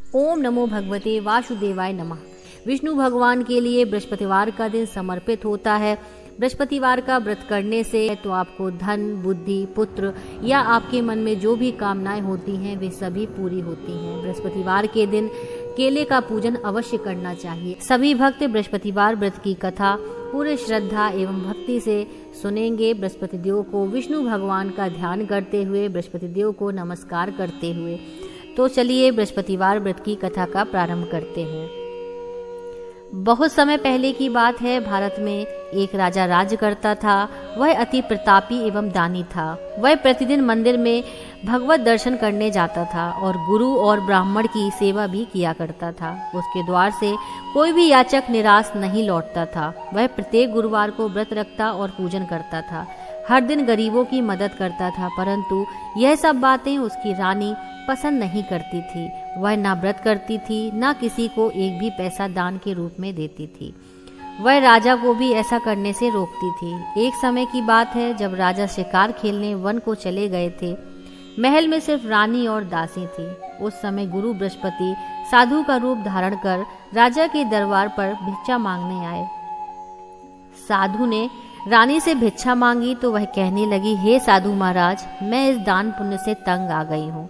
ओम नमो भगवते वासुदेवाय नमः। विष्णु भगवान के लिए बृहस्पतिवार का दिन समर्पित होता है। बृहस्पतिवार का व्रत करने से तो आपको धन, बुद्धि, पुत्र या आपके मन में जो भी कामनाएं होती हैं वे सभी पूरी होती हैं। बृहस्पतिवार के दिन केले का पूजन अवश्य करना चाहिए। सभी भक्त बृहस्पतिवार व्रत की कथा पूरे श्रद्धा एवं भक्ति से सुनेंगे। बृहस्पति देव को, विष्णु भगवान का ध्यान करते हुए, बृहस्पति देव को नमस्कार करते हुए। तो चलिए बृहस्पतिवार व्रत की कथा का प्रारंभ करते हैं। बहुत समय पहले की बात है। भारत में एक राजा राज्य करता था। वह अति प्रतापी एवं दानी था। वह प्रतिदिन मंदिर में भगवत दर्शन करने जाता था और गुरु और ब्राह्मण की सेवा भी किया करता था। उसके द्वार से कोई भी याचक निराश नहीं लौटता था। वह प्रत्येक गुरुवार को व्रत रखता और पूजन करता था। हर दिन गरीबों की मदद करता था, परंतु यह सब बातें उसकी रानी पसंद नहीं करती थी। वह ना व्रत करती थी, ना किसी को एक भी पैसा दान के रूप में देती थी। वह राजा को भी ऐसा करने से रोकती थी। एक समय की बात है जब राजा शिकार खेलने वन को चले गए थे। महल में सिर्फ रानी और दासी थी। उस समय गुरु बृहस्पति साधु का रूप धारण कर राजा के दरबार पर भिक्षा मांगने आए। साधु ने रानी से भिक्षा मांगी तो वह कहने लगी, हे साधु महाराज, मैं इस दान पुण्य से तंग आ गई हूँ।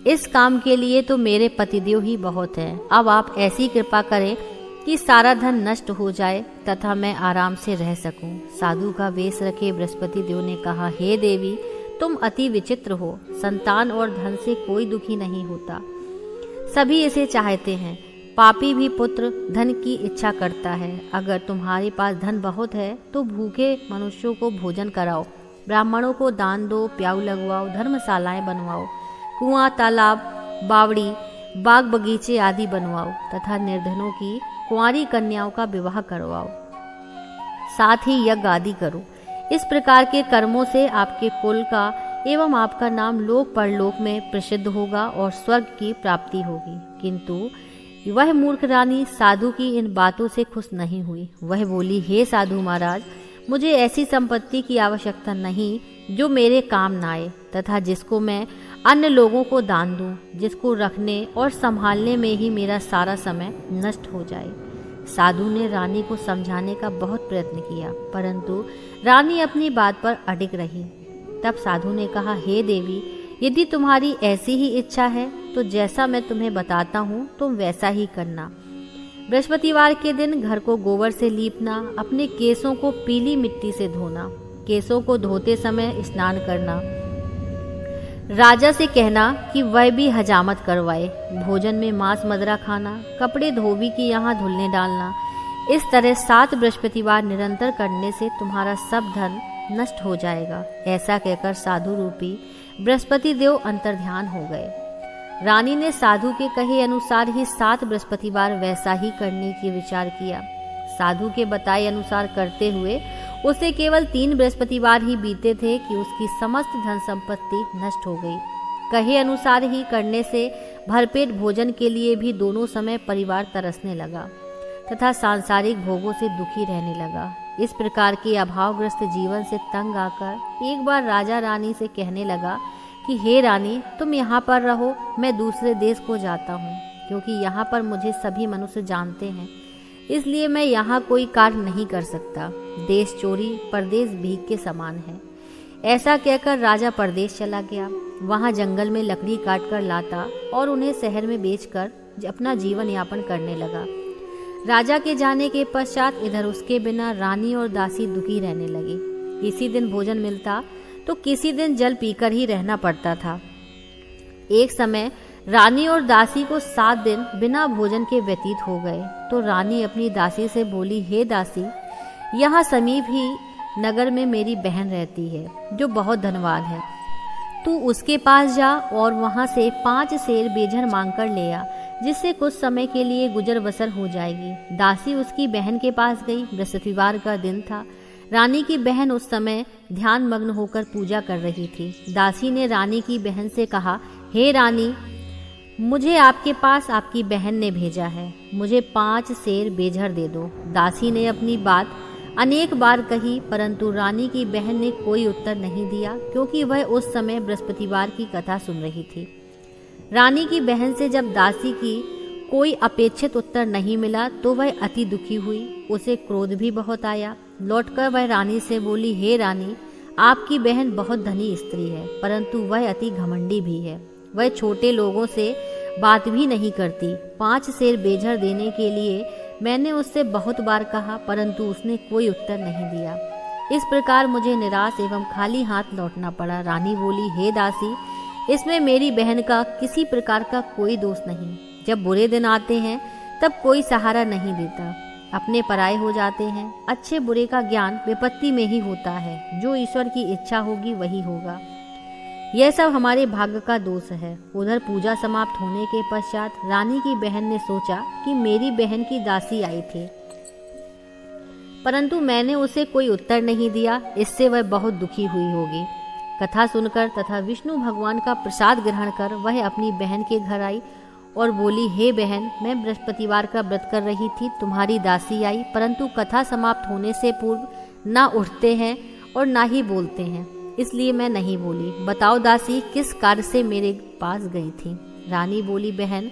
इस काम के लिए तो मेरे पतिदेव ही बहुत हैं। अब आप ऐसी कृपा करें कि सारा धन नष्ट हो जाए तथा मैं आराम से रह सकूं। साधु का वेश रखे बृहस्पति देव ने कहा, हे देवी, तुम अति विचित्र हो। संतान और धन से कोई दुखी नहीं होता, सभी इसे चाहते हैं। पापी भी पुत्र धन की इच्छा करता है। अगर तुम्हारे पास धन बहुत है तो भूखे मनुष्यों को भोजन कराओ, ब्राह्मणों को दान दो, प्याऊ लगवाओ, धर्मशालाएं बनवाओ, कुआं, तालाब, बावड़ी, बाग बगीचे आदि बनवाओ तथा निर्धनों की कुंवारी कन्याओं का विवाह करवाओ। साथ ही यज्ञ आदि करो। इस प्रकार के कर्मों से आपके कुल का एवं आपका नाम लोक परलोक में प्रसिद्ध होगा और स्वर्ग की प्राप्ति होगी। किंतु वह मूर्ख रानी साधु की इन बातों से खुश नहीं हुई। वह बोली, हे साधु महाराज, मुझे ऐसी संपत्ति की आवश्यकता नहीं जो मेरे काम न आए तथा जिसको मैं अन्य लोगों को दान दूं, जिसको रखने और संभालने में ही मेरा सारा समय नष्ट हो जाए। साधु ने रानी को समझाने का बहुत प्रयत्न किया, परंतु रानी अपनी बात पर अडिग रही। तब साधु ने कहा, हे देवी, यदि तुम्हारी ऐसी ही इच्छा है तो जैसा मैं तुम्हें बताता हूँ तुम वैसा ही करना। बृहस्पतिवार के दिन घर को गोबर से लीपना, अपने केसों को पीली मिट्टी से धोना, केसों को धोते समय स्नान करना, राजा से कहना कि वह भी हजामत करवाए, भोजन में मांस मदिरा खाना, कपड़े धोबी के यहाँ धुलने डालना। इस तरह 7 बृहस्पतिवार निरंतर करने से तुम्हारा सब धन नष्ट हो जाएगा। ऐसा कहकर साधु रूपी बृहस्पति देव अंतर्ध्यान हो गए। रानी ने साधु के कहे अनुसार ही 7 बृहस्पतिवार वैसा ही करने की विचार किया। साधु के बताए अनुसार करते हुए उसे केवल 3 बृहस्पतिवार ही बीते थे कि उसकी समस्त धन संपत्ति नष्ट हो गई। कहे अनुसार ही करने से भरपेट भोजन के लिए भी दोनों समय परिवार तरसने लगा तथा सांसारिक भोगों से दुखी रहने लगा। इस प्रकार के अभावग्रस्त जीवन से तंग आकर एक बार राजा रानी से कहने लगा कि हे रानी, तुम यहाँ पर रहो, मैं दूसरे देश को जाता हूँ, क्योंकि यहाँ पर मुझे सभी मनुष्य जानते हैं, इसलिए मैं यहाँ कोई कार्य नहीं कर सकता। देश चोरी परदेश भीख के समान है। ऐसा कहकर राजा परदेश चला गया। वहाँ जंगल में लकड़ी काट कर लाता और उन्हें शहर में बेचकर अपना जीवन यापन करने लगा। राजा के जाने के पश्चात इधर उसके बिना रानी और दासी दुखी रहने लगी। किसी दिन भोजन मिलता तो किसी दिन जल पीकर ही रहना पड़ता था। एक समय रानी और दासी को 7 दिन बिना भोजन के व्यतीत हो गए तो रानी अपनी दासी से बोली, हे दासी, यहाँ समीप ही नगर में मेरी बहन रहती है जो बहुत धनवान है। तू उसके पास जा और वहाँ से 5 सेर बेझर मांग कर ले आ, जिससे कुछ समय के लिए गुजर बसर हो जाएगी। दासी उसकी बहन के पास गई। बृहस्पतिवार का दिन था। रानी की बहन उस समय ध्यान मग्न होकर पूजा कर रही थी। दासी ने रानी की बहन से कहा, हे रानी, मुझे आपके पास आपकी बहन ने भेजा है, मुझे 5 सेर बेझर दे दो। दासी ने अपनी बात अनेक बार कही, परंतु रानी की बहन ने कोई उत्तर नहीं दिया, क्योंकि वह उस समय बृहस्पतिवार की कथा सुन रही थी। रानी की बहन से जब दासी की कोई अपेक्षित उत्तर नहीं मिला तो वह अति दुखी हुई। उसे क्रोध भी बहुत आया। लौटकर वह रानी से बोली, हे रानी, आपकी बहन बहुत धनी स्त्री है, परंतु वह अति घमंडी भी है। वह छोटे लोगों से बात भी नहीं करती। 5 सेर बेझर देने के लिए मैंने उससे बहुत बार कहा, परंतु उसने कोई उत्तर नहीं दिया। इस प्रकार मुझे निराश एवं खाली हाथ लौटना पड़ा। रानी बोली, हे दासी, इसमें मेरी बहन का किसी प्रकार का कोई दोष नहीं। जब बुरे दिन आते हैं तब कोई सहारा नहीं देता, अपने पराये हो जाते हैं। अच्छे बुरे का ज्ञान विपत्ति में ही होता है। जो ईश्वर की इच्छा होगी वही होगा। यह सब हमारे भाग्य का दोष है। उधर पूजा समाप्त होने के पश्चात रानी की बहन ने सोचा कि मेरी बहन की दासी आई थी, परंतु मैंने उसे कोई उत्तर नहीं दिया। इससे वह बहुत दुखी हुई होगी। कथा सुनकर तथा विष्णु भगवान का प्रसाद ग्रहण कर वह अपनी बहन के घर आई और बोली, हे बहन, मैं बृहस्पतिवार का व्रत कर रही थी, तुम्हारी दासी आई, परंतु कथा समाप्त होने से पूर्व ना उठते हैं और ना ही बोलते हैं, इसलिए मैं नहीं बोली। बताओ दासी, किस कार्य से मेरे पास गई थी? रानी बोली, बहन,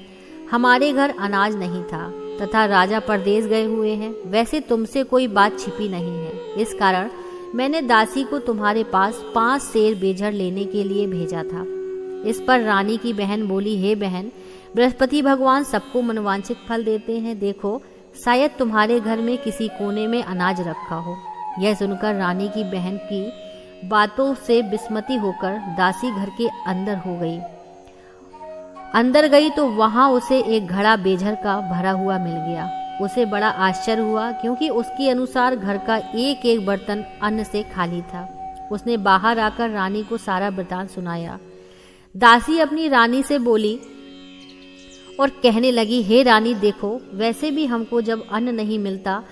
हमारे घर अनाज नहीं था तथा राजा परदेश गए हुए हैं। वैसे तुमसे कोई बात छिपी नहीं है, इस कारण मैंने दासी को तुम्हारे पास 5 सेर बेझर लेने के लिए भेजा था। इस पर रानी की बहन बोली, हे बहन, बृहस्पति भगवान सबको मनवांछित फल देते हैं। देखो, शायद तुम्हारे घर में किसी कोने में अनाज रखा हो। यह सुनकर रानी की बहन की बातों से विस्मति होकर दासी घर के अंदर हो गई। अंदर गई तो वहां उसे एक घड़ा बेझर का भरा हुआ मिल गया। उसे बड़ा आश्चर्य हुआ, क्योंकि उसके अनुसार घर का एक एक बर्तन अन्न से खाली था। उसने बाहर आकर रानी को सारा वृतांत सुनाया। दासी अपनी रानी से बोली और कहने लगी, हे रानी, देखो, वैसे भी हमको जब अन्न नहीं मिलता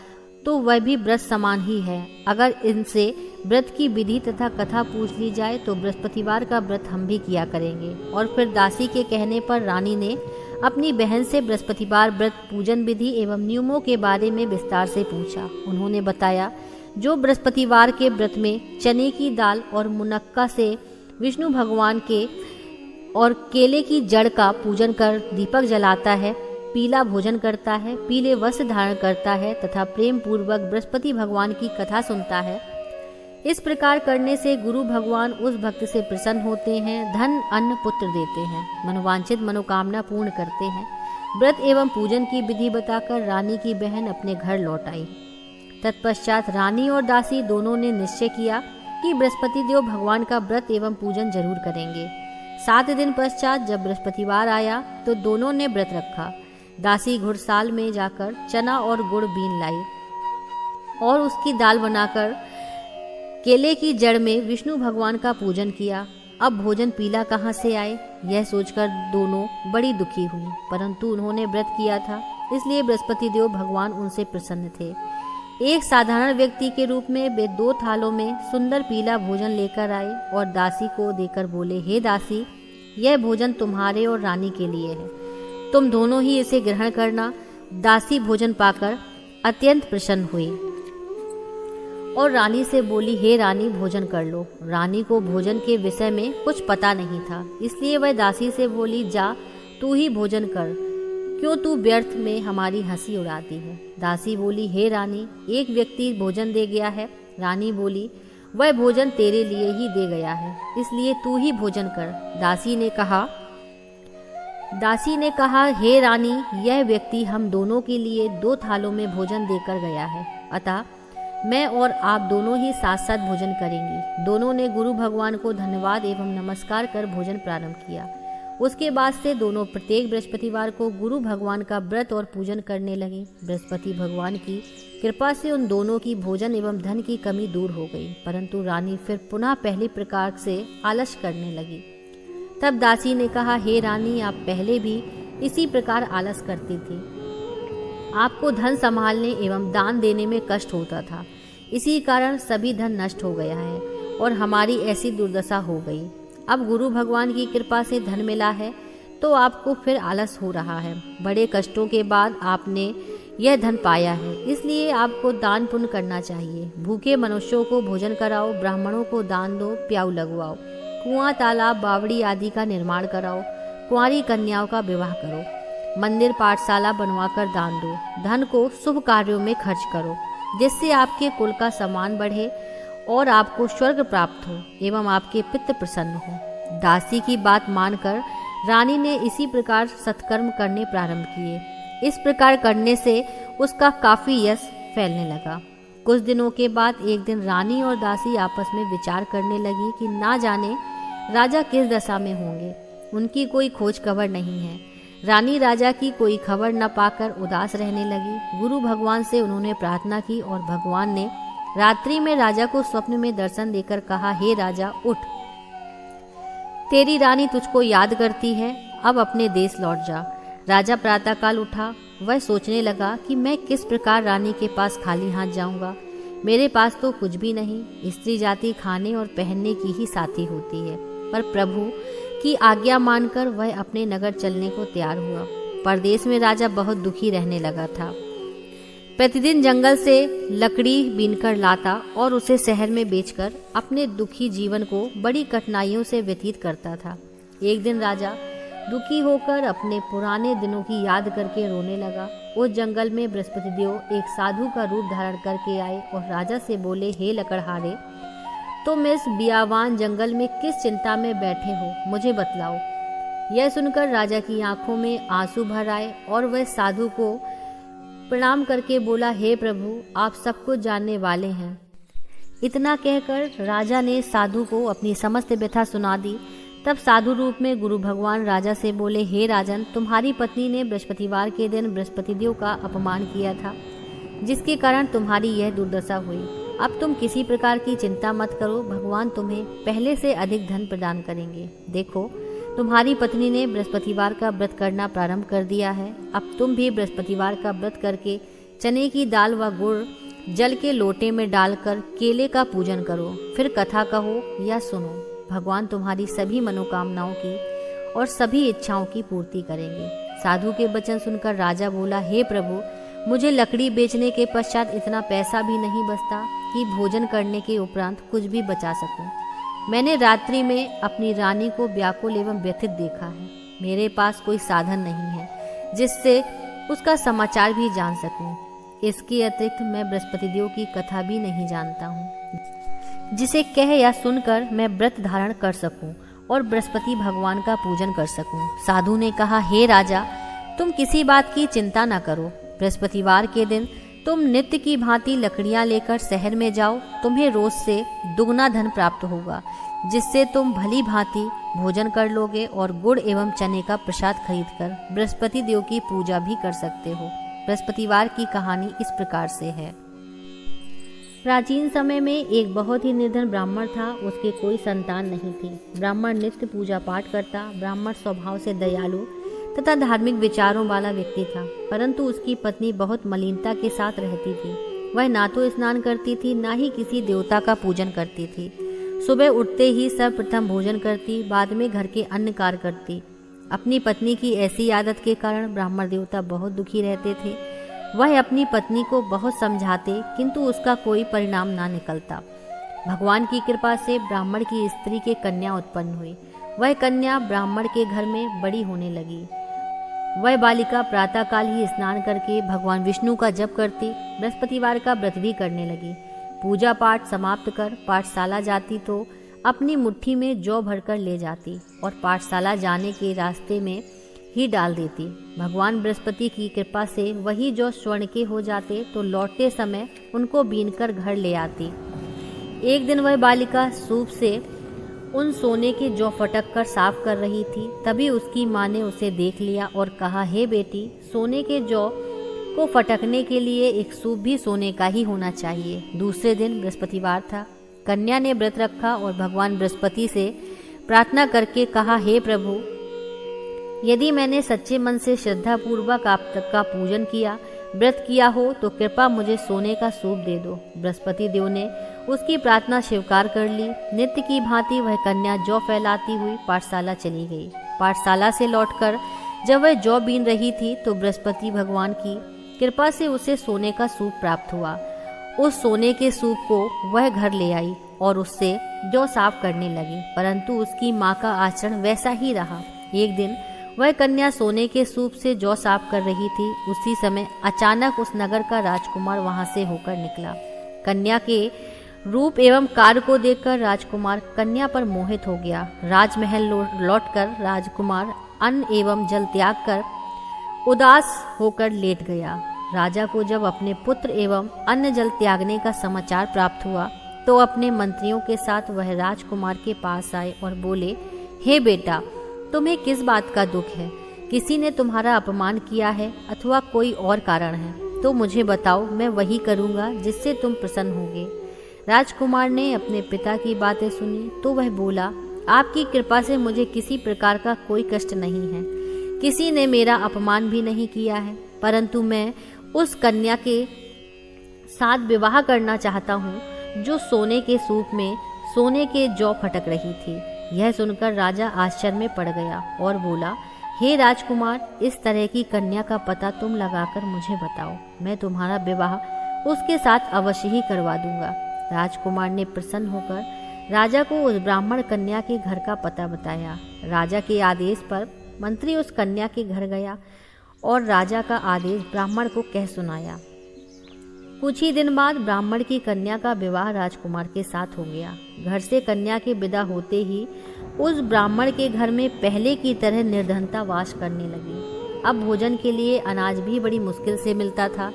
तो वह भी व्रत समान ही है। अगर इनसे व्रत की विधि तथा कथा पूछ ली जाए तो बृहस्पतिवार का व्रत हम भी किया करेंगे। और फिर दासी के कहने पर रानी ने अपनी बहन से बृहस्पतिवार व्रत पूजन विधि एवं नियमों के बारे में विस्तार से पूछा। उन्होंने बताया, जो बृहस्पतिवार के व्रत में चने की दाल और मुनक्का से विष्णु भगवान के और केले की जड़ का पूजन कर दीपक जलाता है, पीला भोजन करता है, पीले वस्त्र धारण करता है तथा प्रेम पूर्वक बृहस्पति भगवान की कथा सुनता है, इस प्रकार करने से गुरु भगवान उस भक्त से प्रसन्न होते हैं, धन अन्न पुत्र देते हैं, मनोवांछित मनोकामना पूर्ण करते हैं। व्रत एवं पूजन की विधि बताकर रानी की बहन अपने घर लौट आई। तत्पश्चात रानी और दासी दोनों ने निश्चय किया कि बृहस्पति देव भगवान का व्रत एवं पूजन जरूर करेंगे। 7 दिन पश्चात जब बृहस्पतिवार आया तो दोनों ने व्रत रखा। दासी घुड़साल में जाकर चना और गुड़ बीन लाई और उसकी दाल बनाकर केले की जड़ में विष्णु भगवान का पूजन किया। अब भोजन पीला कहाँ से आए, यह सोचकर दोनों बड़ी दुखी हुई, परंतु उन्होंने व्रत किया था, इसलिए बृहस्पति देव भगवान उनसे प्रसन्न थे। एक साधारण व्यक्ति के रूप में वे 2 थालों में सुंदर पीला भोजन लेकर आए और दासी को देकर बोले, हे दासी, यह भोजन तुम्हारे और रानी के लिए है, तुम दोनों ही इसे ग्रहण करना। दासी भोजन पाकर अत्यंत प्रसन्न हुई और रानी से बोली, हे रानी, भोजन कर लो। रानी को भोजन के विषय में कुछ पता नहीं था, इसलिए वह दासी से बोली, जा तू ही भोजन कर, क्यों तू व्यर्थ में हमारी हंसी उड़ाती है। दासी बोली, हे रानी, एक व्यक्ति भोजन दे गया है। रानी बोली, वह भोजन तेरे लिए ही दे गया है, इसलिए तू ही भोजन कर। दासी ने कहा, हे रानी, यह व्यक्ति हम दोनों के लिए 2 थालों में भोजन देकर गया है, अतः मैं और आप दोनों ही साथ साथ भोजन करेंगे। दोनों ने गुरु भगवान को धन्यवाद एवं नमस्कार कर भोजन प्रारंभ किया। उसके बाद से दोनों प्रत्येक बृहस्पतिवार को गुरु भगवान का व्रत और पूजन करने लगे। बृहस्पति भगवान की कृपा से उन दोनों की भोजन एवं धन की कमी दूर हो गई, परंतु रानी फिर पुनः पहले प्रकार से आलस करने लगी। तब दासी ने कहा, हे रानी, आप पहले भी इसी प्रकार आलस करती थी। आपको धन संभालने एवं दान देने में कष्ट होता था, इसी कारण सभी धन नष्ट हो गया है और हमारी ऐसी दुर्दशा हो गई। अब गुरु भगवान की कृपा से धन मिला है तो आपको फिर आलस हो रहा है। बड़े कष्टों के बाद आपने यह धन पाया है, इसलिए आपको दान पुण्य करना चाहिए। भूखे मनुष्यों को भोजन कराओ, ब्राह्मणों को दान दो, प्याऊ लगवाओ, कुआं तालाब बावड़ी आदि का निर्माण कराओ, कुंवारी कन्याओं का विवाह करो। मंदिर पाठशाला बनवाकर दान दो। धन को शुभ कार्यों में खर्च करो, जिससे आपके कुल का सम्मान बढ़े और आपको स्वर्ग प्राप्त हो एवं आपके पितृ प्रसन्न हो। दासी की बात मानकर रानी ने इसी प्रकार सत्कर्म करने प्रारंभ किए। इस प्रकार करने से उसका काफी यश फैलने लगा। कुछ दिनों के बाद एक दिन रानी और दासी आपस में विचार करने लगी कि ना जाने राजा किस दशा में होंगे, उनकी कोई खोज खबर नहीं है। रानी राजा की कोई खबर न पाकर उदास रहने लगी। गुरु भगवान से उन्होंने प्रार्थना की और भगवान ने रात्रि में राजा को स्वप्न में दर्शन देकर कहा, हे राजा उठ, तेरी रानी तुझको याद करती है, अब अपने देश लौट जा। राजा प्रातःकाल उठा। वह सोचने लगा कि मैं किस प्रकार रानी के पास खाली हाथ जाऊंगा। मेरे पास तो कुछ भी नहीं। स्त्री जाति खाने और पहनने की ही साथी होती है। पर प्रभु की आज्ञा मानकर वह अपने नगर चलने को तैयार हुआ। परदेश में राजा बहुत दुखी रहने लगा था। प्रतिदिन जंगल से लकड़ी बीनकर लाता और उसे शहर में बेचकर अपने दुखी जीवन को बड़ी कठिनाइयों से व्यतीत करता था। एक दिन राजा दुखी होकर अपने पुराने दिनों की याद करके रोने लगा। उस जंगल में बृहस्पति देव एक साधु का रूप धारण करके आए और राजा से बोले, हे लकड़हारे, तुम इस बियावान जंगल में किस चिंता में बैठे हो, मुझे बतलाओ। यह सुनकर राजा की आंखों में आंसू भर आए और वह साधु को प्रणाम करके बोला, हे प्रभु, आप सब कुछ जानने वाले हैं। इतना कहकर राजा ने साधु को अपनी समस्त व्यथा सुना दी। तब साधु रूप में गुरु भगवान राजा से बोले, हे राजन, तुम्हारी पत्नी ने बृहस्पतिवार के दिन बृहस्पति देव का अपमान किया था, जिसके कारण तुम्हारी यह दुर्दशा हुई। अब तुम किसी प्रकार की चिंता मत करो, भगवान तुम्हें पहले से अधिक धन प्रदान करेंगे। देखो, तुम्हारी पत्नी ने बृहस्पतिवार का व्रत करना प्रारंभ कर दिया है। अब तुम भी बृहस्पतिवार का व्रत करके चने की दाल व गुड़ जल के लोटे में डालकर केले का पूजन करो, फिर कथा कहो या सुनो। भगवान तुम्हारी सभी मनोकामनाओं की और सभी इच्छाओं की पूर्ति करेंगे। साधु के वचन सुनकर राजा बोला, हे प्रभु, मुझे लकड़ी बेचने के पश्चात इतना पैसा भी नहीं बचता कि भोजन करने के उपरांत कुछ भी बचा सकूं। मैंने रात्रि में अपनी रानी को व्याकुल एवं व्यथित देखा है। मेरे पास कोई साधन नहीं है जिससे उसका समाचार भी जान सकूं। इसके अतिरिक्त मैं बृहस्पति देव की कथा भी नहीं जानता हूँ, जिसे कह या सुनकर मैं व्रत धारण कर सकूं और बृहस्पति भगवान का पूजन कर सकूं। साधु ने कहा, हे राजा, तुम किसी बात की चिंता न करो। बृहस्पतिवार के दिन तुम नित्य की भांति लकड़ियां लेकर शहर में जाओ। तुम्हें रोज से दुगना धन प्राप्त होगा, जिससे तुम भली भांति भोजन कर लोगे और गुड़ एवं चने का प्रसाद खरीदकर बृहस्पति देव की पूजा भी कर सकते हो। बृहस्पतिवार की कहानी इस प्रकार से है। प्राचीन समय में एक बहुत ही निर्धन ब्राह्मण था। उसके कोई संतान नहीं थी। ब्राह्मण नित्य पूजा पाठ करता। ब्राह्मण स्वभाव से दयालु तथा धार्मिक विचारों वाला व्यक्ति था, परंतु उसकी पत्नी बहुत मलिनता के साथ रहती थी। वह ना तो स्नान करती थी, ना ही किसी देवता का पूजन करती थी। सुबह उठते ही सर्वप्रथम भोजन करती, बाद में घर के अन्य कार्य करती। अपनी पत्नी की ऐसी आदत के कारण ब्राह्मण देवता बहुत दुखी रहते थे। वह अपनी पत्नी को बहुत समझाते, किंतु उसका कोई परिणाम ना निकलता। भगवान की कृपा से ब्राह्मण की स्त्री के कन्या उत्पन्न हुई। वह कन्या ब्राह्मण के घर में बड़ी होने लगी। वह बालिका प्रातःकाल ही स्नान करके भगवान विष्णु का जप करती, बृहस्पतिवार का व्रत भी करने लगी। पूजा पाठ समाप्त कर पाठशाला जाती तो अपनी मुट्ठी में जौ भरकर ले जाती और पाठशाला जाने के रास्ते में ही डाल देती। भगवान बृहस्पति की कृपा से वही जौ स्वर्ण के हो जाते तो लौटते समय उनको बीनकर घर ले आती। एक दिन वह बालिका सूप से उन सोने के जौ फटक कर साफ कर रही थी। तभी उसकी माँ ने उसे देख लिया और कहा, हे बेटी, सोने के जौ को फटकने के लिए एक सूप भी सोने का ही होना चाहिए। दूसरे दिन बृहस्पतिवार था। कन्या ने व्रत रखा और भगवान बृहस्पति से प्रार्थना करके कहा, हे प्रभु, यदि मैंने सच्चे मन से श्रद्धा पूर्वक आप तक का पूजन किया, व्रत किया हो तो कृपा मुझे सोने का सूप दे दो। बृहस्पति देव ने उसकी प्रार्थना स्वीकार कर ली। नित्य की भांति वह कन्या जौ फैलाती हुई पाठशाला चली गई। पाठशाला से लौटकर जब वह जौ बीन रही थी तो बृहस्पति भगवान की कृपा से उसे सोने का सूप प्राप्त हुआ। उस सोने के सूप को वह घर ले आई और उससे जौ साफ करने लगी, परंतु उसकी माँ का आचरण वैसा ही रहा। एक दिन वह कन्या सोने के सूप से जौ साफ कर रही थी। उसी समय अचानक उस नगर का राजकुमार वहां से होकर निकला। कन्या के रूप एवं कार्य को देखकर राजकुमार कन्या पर मोहित हो गया। राजमहल लौटकर राजकुमार अन्न एवं जल त्याग कर उदास होकर लेट गया। राजा को जब अपने पुत्र एवं अन्न जल त्यागने का समाचार प्राप्त हुआ तो अपने मंत्रियों के साथ वह राजकुमार के पास आए और बोले, हे बेटा, तुम्हें किस बात का दुख है? किसी ने तुम्हारा अपमान किया है अथवा कोई और कारण है तो मुझे बताओ, मैं वही करूँगा जिससे तुम प्रसन्न होगे। राजकुमार ने अपने पिता की बातें सुनी तो वह बोला, आपकी कृपा से मुझे किसी प्रकार का कोई कष्ट नहीं है। किसी ने मेरा अपमान भी नहीं किया है, परंतु मैं उस कन्या के साथ विवाह करना चाहता हूँ जो सोने के सूप में सोने के जौ फटक रही थी। यह सुनकर राजा आश्चर्य में पड़ गया और बोला, हे राजकुमार, इस तरह की कन्या का पता तुम लगाकर मुझे बताओ, मैं तुम्हारा विवाह उसके साथ अवश्य ही करवा दूंगा। राजकुमार ने प्रसन्न होकर राजा को उस ब्राह्मण कन्या के घर का पता बताया। राजा के आदेश पर मंत्री उस कन्या के घर गया और राजा का आदेश ब्राह्मण को कह सुनाया। कुछ ही दिन बाद ब्राह्मण की कन्या का विवाह राजकुमार के साथ हो गया। घर से कन्या के विदा होते ही उस ब्राह्मण के घर में पहले की तरह निर्धनता वास करने लगी। अब भोजन के लिए अनाज भी बड़ी मुश्किल से मिलता था।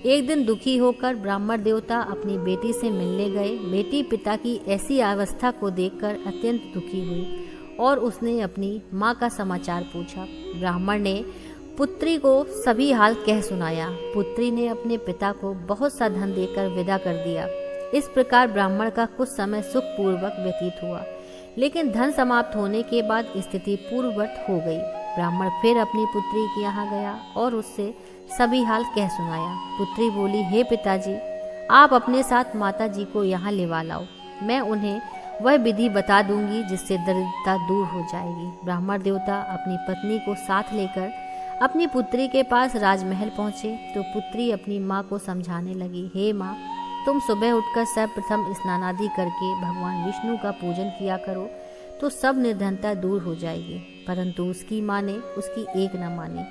एक दिन दुखी होकर ब्राह्मण देवता अपनी बेटी से मिलने गए। बेटी पिता की ऐसी अवस्था को देखकर अत्यंत दुखी हुई और उसने अपनी माँ का समाचार पूछा। ब्राह्मण ने पुत्री को सभी हाल कह सुनाया। पुत्री ने अपने पिता को बहुत सा धन देकर विदा कर दिया। इस प्रकार ब्राह्मण का कुछ समय सुखपूर्वक व्यतीत हुआ, लेकिन धन समाप्त होने के बाद स्थिति पूर्ववत हो गई। ब्राह्मण फिर अपनी पुत्री के यहाँ गया और उससे सभी हाल कह सुनाया। पुत्री बोली, हे पिताजी, आप अपने साथ माता जी को यहाँ लेवा लाओ। मैं उन्हें वह विधि बता दूंगी जिससे दरिद्रता दूर हो जाएगी। ब्राह्मण देवता अपनी पत्नी को साथ लेकर अपनी पुत्री के पास राजमहल पहुँचे तो पुत्री अपनी माँ को समझाने लगी, हे माँ, तुम सुबह उठकर सर्वप्रथम स्नान आदि करके भगवान विष्णु का पूजन किया करो तो सब निर्धनता दूर हो जाएगी। परंतु उसकी माँ ने उसकी एक न मानी।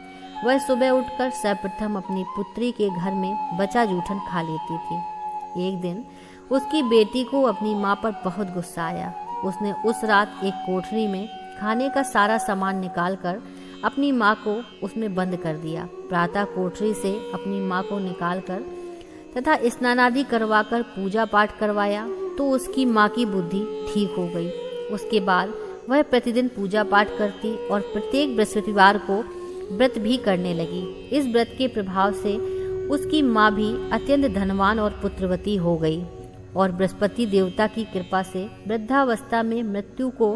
वह सुबह उठकर सर्वप्रथम अपनी पुत्री के घर में बचा जूठन खा लेती थी। एक दिन उसकी बेटी को अपनी माँ पर बहुत गुस्सा आया। उसने उस रात एक कोठरी में खाने का सारा सामान निकालकर अपनी माँ को उसमें बंद कर दिया। प्रातः कोठरी से अपनी माँ को निकालकर तथा स्नान आदि करवाकर पूजा पाठ करवाया तो उसकी माँ की बुद्धि ठीक हो गई। उसके बाद वह प्रतिदिन पूजा पाठ करती और प्रत्येक बृहस्पतिवार को व्रत भी करने लगी। इस व्रत के प्रभाव से उसकी माँ भी अत्यंत धनवान और पुत्रवती हो गई और बृहस्पति देवता की कृपा से वृद्धावस्था में मृत्यु को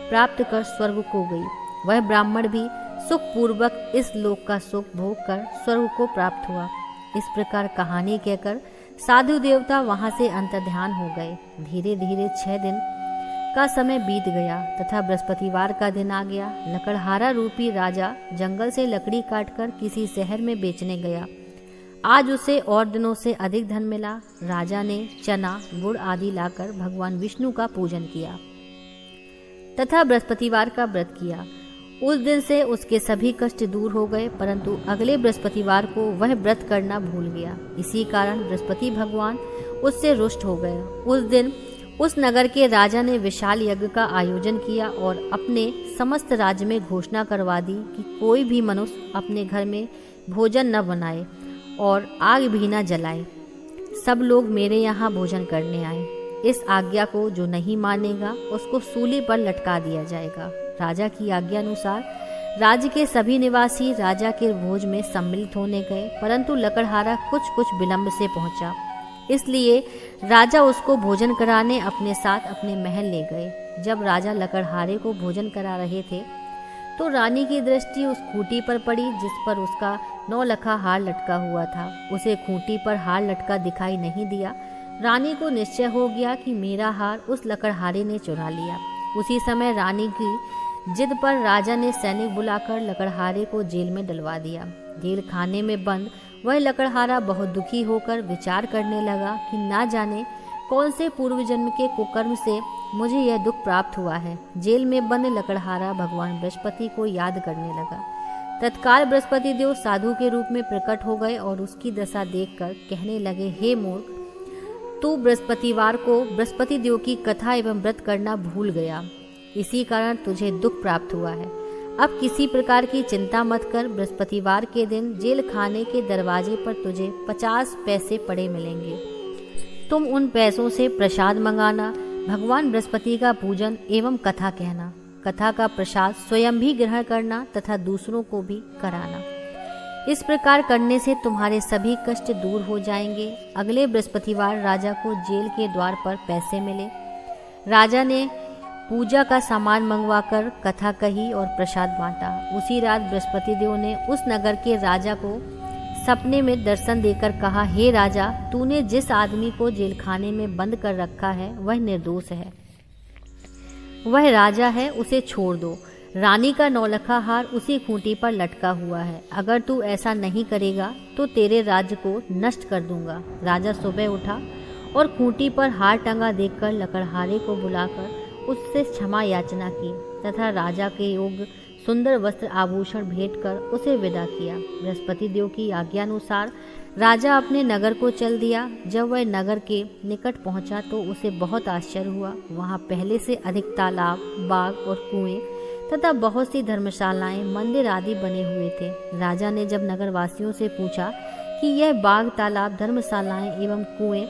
प्राप्त कर स्वर्ग को गई। वह ब्राह्मण भी सुखपूर्वक इस लोक का सुख भोग कर स्वर्ग को प्राप्त हुआ। इस प्रकार कहानी कहकर साधु देवता वहां से अंतर्ध्यान हो गए। धीरे धीरे 6 दिन का समय बीत गया तथा बृहस्पतिवार का दिन आ गया। लकड़हारा रूपी राजा जंगल से लकड़ी काटकर किसी शहर में बेचने गया। आज उसे और दिनों से अधिक धन मिला। राजा ने चना गुड़ आदि लाकर भगवान विष्णु का पूजन किया तथा बृहस्पतिवार का व्रत किया। उस दिन से उसके सभी कष्ट दूर हो गए, परंतु अगले बृहस्पतिवार को वह व्रत करना भूल गया। इसी कारण बृहस्पति भगवान उससे रुष्ट हो गए। उस दिन उस नगर के राजा ने विशाल यज्ञ का आयोजन किया और अपने समस्त राज्य में घोषणा करवा दी कि कोई भी मनुष्य अपने घर में भोजन न बनाए और आग भी न जलाए। सब लोग मेरे यहाँ भोजन करने आए। इस आज्ञा को जो नहीं मानेगा उसको सूली पर लटका दिया जाएगा। राजा की आज्ञा अनुसार राज्य के सभी निवासी राजा के भोज में सम्मिलित होने गए, परंतु लकड़हारा कुछ विलंब से पहुंचा। इसलिए राजा उसको भोजन कराने अपने साथ अपने महल ले गए। जब राजा लकड़हारे को भोजन करा रहे थे तो रानी की दृष्टि उस खूंटी पर पड़ी जिस पर उसका 9 लखा हार लटका हुआ था। उसे खूंटी पर हार लटका दिखाई नहीं दिया। रानी को निश्चय हो गया कि मेरा हार उस लकड़हारे ने चुरा लिया। उसी समय रानी की जिद पर राजा ने सैनिक बुलाकर लकड़हारे को जेल में डलवा दिया। जेल खाने में बंद वह लकड़हारा बहुत दुखी होकर विचार करने लगा कि ना जाने कौन से पूर्व जन्म के कुकर्म से मुझे यह दुख प्राप्त हुआ है। जेल में बंद लकड़हारा भगवान बृहस्पति को याद करने लगा। तत्काल बृहस्पति देव साधु के रूप में प्रकट हो गए और उसकी दशा देखकर कहने लगे, हे मूर्ख, तू बृहस्पतिवार को बृहस्पति देव की कथा एवं व्रत करना भूल गया, इसी कारण तुझे दुख प्राप्त हुआ है। अब किसी प्रकार की चिंता मत कर। बृहस्पतिवार के दिन जेल खाने के दरवाजे पर तुझे 50 पैसे पड़े मिलेंगे। तुम उन पैसों से प्रसाद मंगाना, भगवान बृहस्पति का पूजन एवं कथा कहना। कथा का प्रसाद स्वयं भी ग्रहण करना तथा दूसरों को भी कराना। इस प्रकार करने से तुम्हारे सभी कष्ट दूर हो जाएंगे। अगले बृहस्पतिवार राजा को जेल के द्वार पर पैसे मिले। राजा ने पूजा का सामान मंगवाकर कथा कही और प्रसाद बांटा। उसी रात बृहस्पति देव ने उस नगर के राजा को सपने में दर्शन देकर कहा, हे राजा, तूने जिस आदमी को जेल खाने में बंद कर रखा है वह निर्दोष है, वह राजा है, उसे छोड़ दो। रानी का नौलखा हार उसी खूंटी पर लटका हुआ है। अगर तू ऐसा नहीं करेगा तो तेरे राज्य को नष्ट कर दूंगा। राजा सुबह उठा और खूंटी पर हार टंगा देखकर लकड़हारे को बुलाकर उससे क्षमा याचना की तथा राजा के योग्य सुंदर वस्त्र आभूषण भेंट कर उसे विदा किया। बृहस्पति देव की आज्ञानुसार राजा अपने नगर को चल दिया। जब वह नगर के निकट पहुंचा तो उसे बहुत आश्चर्य हुआ। वहां पहले से अधिक तालाब, बाग और कुएं तथा बहुत सी धर्मशालाएं, मंदिर आदि बने हुए थे। राजा ने जब नगरवासियों से पूछा कि यह बाग, तालाब, धर्मशालाएं एवं कुएं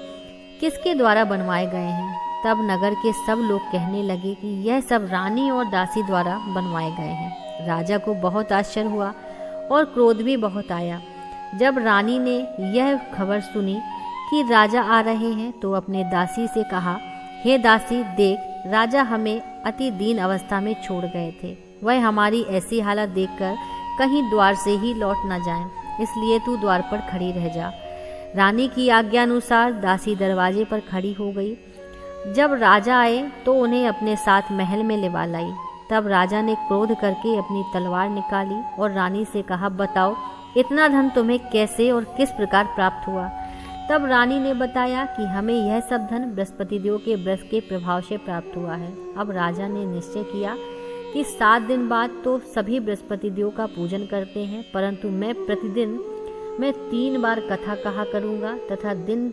किसके द्वारा बनवाए गए हैं, तब नगर के सब लोग कहने लगे कि यह सब रानी और दासी द्वारा बनवाए गए हैं। राजा को बहुत आश्चर्य हुआ और क्रोध भी बहुत आया। जब रानी ने यह खबर सुनी कि राजा आ रहे हैं तो अपने दासी से कहा, हे दासी, देख, राजा हमें अति दीन अवस्था में छोड़ गए थे। वह हमारी ऐसी हालत देखकर कहीं द्वार से ही लौट न जाएं, इसलिए तू द्वार पर खड़ी रह जा। रानी की आज्ञा अनुसार दासी दरवाजे पर खड़ी हो गई। जब राजा आए तो उन्हें अपने साथ महल में लिवा लाई। तब राजा ने क्रोध करके अपनी तलवार निकाली और रानी से कहा, बताओ, इतना धन तुम्हें कैसे और किस प्रकार प्राप्त हुआ। तब रानी ने बताया कि हमें यह सब धन बृहस्पति देव के व्रत के प्रभाव से प्राप्त हुआ है। अब राजा ने निश्चय किया कि 7 दिन बाद तो सभी बृहस्पति देव का पूजन करते हैं, परंतु मैं प्रतिदिन 3 बार कथा कहा करूँगा तथा दिन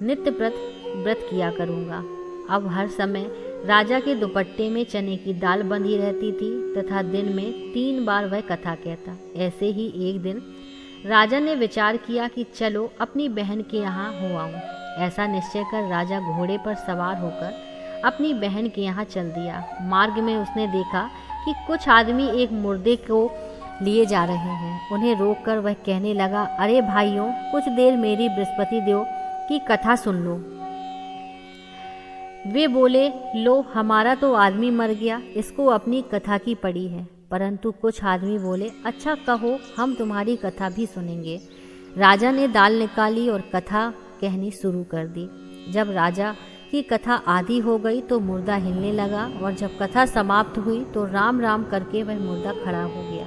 नित्य व्रत किया करूँगा। अब हर समय राजा के दुपट्टे में चने की दाल बंधी रहती थी तथा दिन में 3 बार वह कथा कहता। ऐसे ही एक दिन राजा ने विचार किया कि चलो अपनी बहन के यहाँ हो आऊं। ऐसा निश्चय कर राजा घोड़े पर सवार होकर अपनी बहन के यहाँ चल दिया। मार्ग में उसने देखा कि कुछ आदमी एक मुर्दे को लिए जा रहे हैं। उन्हें रोककर वह कहने लगा, अरे भाइयों, कुछ देर मेरी बृहस्पति देव की कथा सुन लो। वे बोले, लो, हमारा तो आदमी मर गया, इसको अपनी कथा की पड़ी है। परंतु कुछ आदमी बोले, अच्छा कहो, हम तुम्हारी कथा भी सुनेंगे। राजा ने दाल निकाली और कथा कहनी शुरू कर दी। जब राजा की कथा आधी हो गई तो मुर्दा हिलने लगा और जब कथा समाप्त हुई तो राम राम करके वह मुर्दा खड़ा हो गया।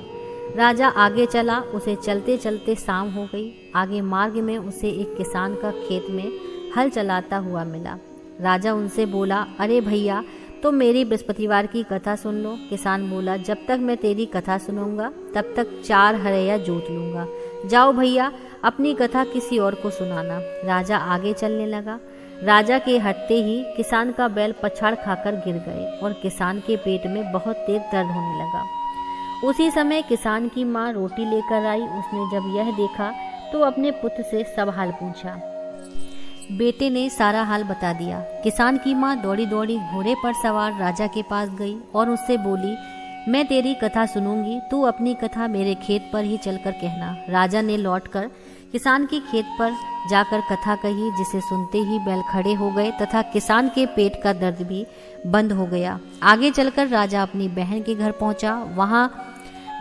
राजा आगे चला, उसे चलते चलते शाम हो गई। आगे मार्ग में उसे एक किसान का खेत में हल चलाता हुआ मिला। राजा उनसे बोला, अरे भैया, तुम मेरी बृहस्पतिवार की कथा सुन लो। किसान बोला, जब तक मैं तेरी कथा सुनूंगा तब तक 4 हरैया जोत लूंगा। जाओ भैया, अपनी कथा किसी और को सुनाना। राजा आगे चलने लगा। राजा के हटते ही किसान का बैल पछाड़ खाकर गिर गए और किसान के पेट में बहुत तेज दर्द होने लगा। उसी समय किसान की माँ रोटी लेकर आई। उसने जब यह देखा तो अपने पुत्र से सब हाल पूछा। बेटे ने सारा हाल बता दिया। किसान की माँ दौड़ी दौड़ी घोड़े पर सवार राजा के पास गई और उससे बोली, मैं तेरी कथा सुनूंगी, तू अपनी कथा मेरे खेत पर ही चलकर कहना। राजा ने लौटकर किसान के खेत पर जाकर कथा कही, जिसे सुनते ही बैल खड़े हो गए तथा किसान के पेट का दर्द भी बंद हो गया। आगे चलकर राजा अपनी बहन के घर पहुंचा। वहां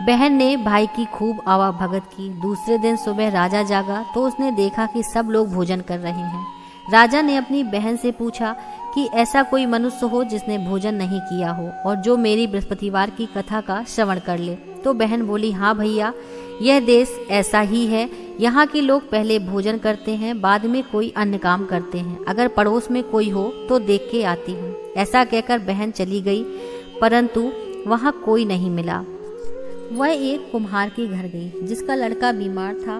बहन ने भाई की खूब आवाभगत की। दूसरे दिन सुबह राजा जागा तो उसने देखा कि सब लोग भोजन कर रहे हैं। राजा ने अपनी बहन से पूछा कि ऐसा कोई मनुष्य हो जिसने भोजन नहीं किया हो और जो मेरी बृहस्पतिवार की कथा का श्रवण कर ले तो बहन बोली, हाँ भैया, यह देश ऐसा ही है। यहाँ के लोग पहले भोजन करते हैं, बाद में कोई अन्य काम करते हैं। अगर पड़ोस में कोई हो तो देख के आती हूँ। ऐसा कहकर बहन चली गई, परंतु वहाँ कोई नहीं मिला। वह एक कुम्हार के घर गई जिसका लड़का बीमार था।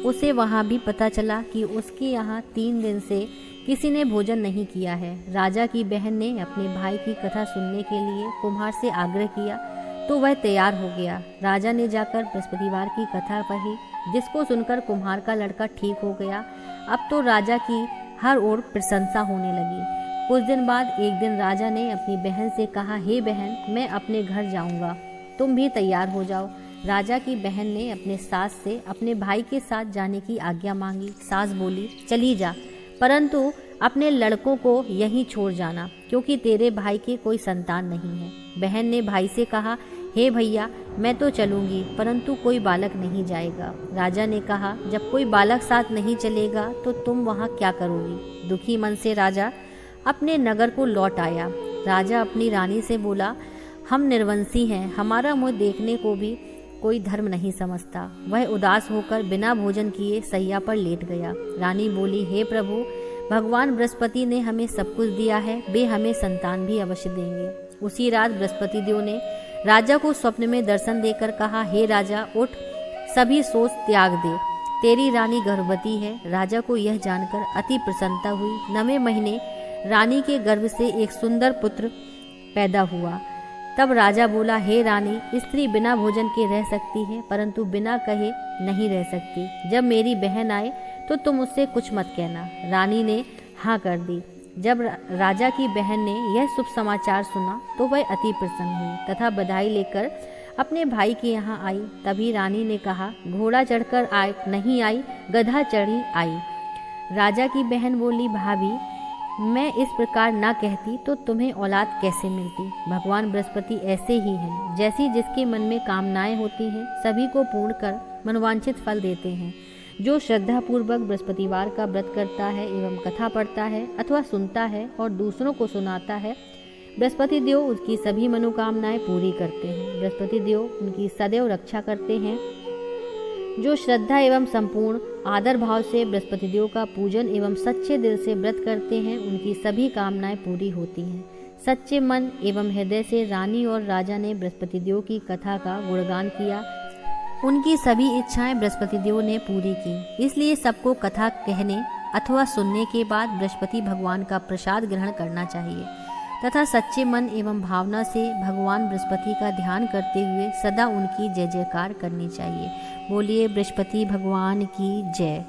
उसे वहाँ भी पता चला कि उसके यहाँ 3 दिन से किसी ने भोजन नहीं किया है। राजा की बहन ने अपने भाई की कथा सुनने के लिए कुम्हार से आग्रह किया तो वह तैयार हो गया। राजा ने जाकर बृहस्पतिवार की कथा पढ़ी, जिसको सुनकर कुम्हार का लड़का ठीक हो गया। अब तो राजा की हर ओर प्रशंसा होने लगी। कुछ दिन बाद एक दिन राजा ने अपनी बहन से कहा, हे बहन, मैं अपने घर जाऊंगा, तुम भी तैयार हो जाओ। राजा की बहन ने अपने सास से अपने भाई के साथ जाने की आज्ञा मांगी। सास बोली, चली जा, परंतु अपने लड़कों को यहीं छोड़ जाना, क्योंकि तेरे भाई के कोई संतान नहीं है। बहन ने भाई से कहा, हे भैया, मैं तो चलूंगी, परंतु कोई बालक नहीं जाएगा। राजा ने कहा, जब कोई बालक साथ नहीं चलेगा तो तुम वहाँ क्या करोगी? दुखी मन से राजा अपने नगर को लौट आया। राजा अपनी रानी से बोला, हम निर्वंशी हैं, हमारा मुँह देखने को भी कोई धर्म नहीं समझता। वह उदास होकर बिना भोजन किए सैया पर लेट गया। रानी बोली, हे प्रभु, भगवान बृहस्पति ने हमें सब कुछ दिया है, वे हमें संतान भी अवश्य देंगे। उसी रात बृहस्पति देव ने राजा को स्वप्न में दर्शन देकर कहा, हे राजा, उठ, सभी सोच त्याग दे, तेरी रानी गर्भवती है। राजा को यह जानकर अति प्रसन्नता हुई। 9वें महीने रानी के गर्भ से एक सुंदर पुत्र पैदा हुआ। तब राजा बोला, हे रानी, स्त्री बिना भोजन के रह सकती है, परंतु बिना कहे नहीं रह सकती। जब मेरी बहन आए तो तुम उससे कुछ मत कहना। रानी ने हाँ कर दी। जब राजा की बहन ने यह शुभ समाचार सुना तो वह अति प्रसन्न हुई तथा बधाई लेकर अपने भाई के यहाँ आई। तभी रानी ने कहा, घोड़ा चढ़कर नहीं आई, गधा चढ़ी आई। राजा की बहन बोली, भाभी, मैं इस प्रकार ना कहती तो तुम्हें औलाद कैसे मिलती? भगवान बृहस्पति ऐसे ही हैं, जैसी जिसके मन में कामनाएं होती हैं सभी को पूर्ण कर मनवांछित फल देते हैं। जो श्रद्धापूर्वक बृहस्पतिवार का व्रत करता है एवं कथा पढ़ता है अथवा सुनता है और दूसरों को सुनाता है, बृहस्पति देव उसकी सभी मनोकामनाएं पूरी करते हैं। बृहस्पति देव उनकी सदैव रक्षा करते हैं। जो श्रद्धा एवं संपूर्ण आदर भाव से बृहस्पति देव का पूजन एवं सच्चे दिल से व्रत करते हैं, उनकी सभी कामनाएं पूरी होती हैं। सच्चे मन एवं हृदय से रानी और राजा ने बृहस्पति देव की कथा का गुणगान किया। उनकी सभी इच्छाएं बृहस्पति देव ने पूरी की। इसलिए सबको कथा कहने अथवा सुनने के बाद बृहस्पति भगवान का प्रसाद ग्रहण करना चाहिए तथा सच्चे मन एवं भावना से भगवान बृहस्पति का ध्यान करते हुए सदा उनकी जय जयकार करनी चाहिए। बोलिए बृहस्पति भगवान की जय।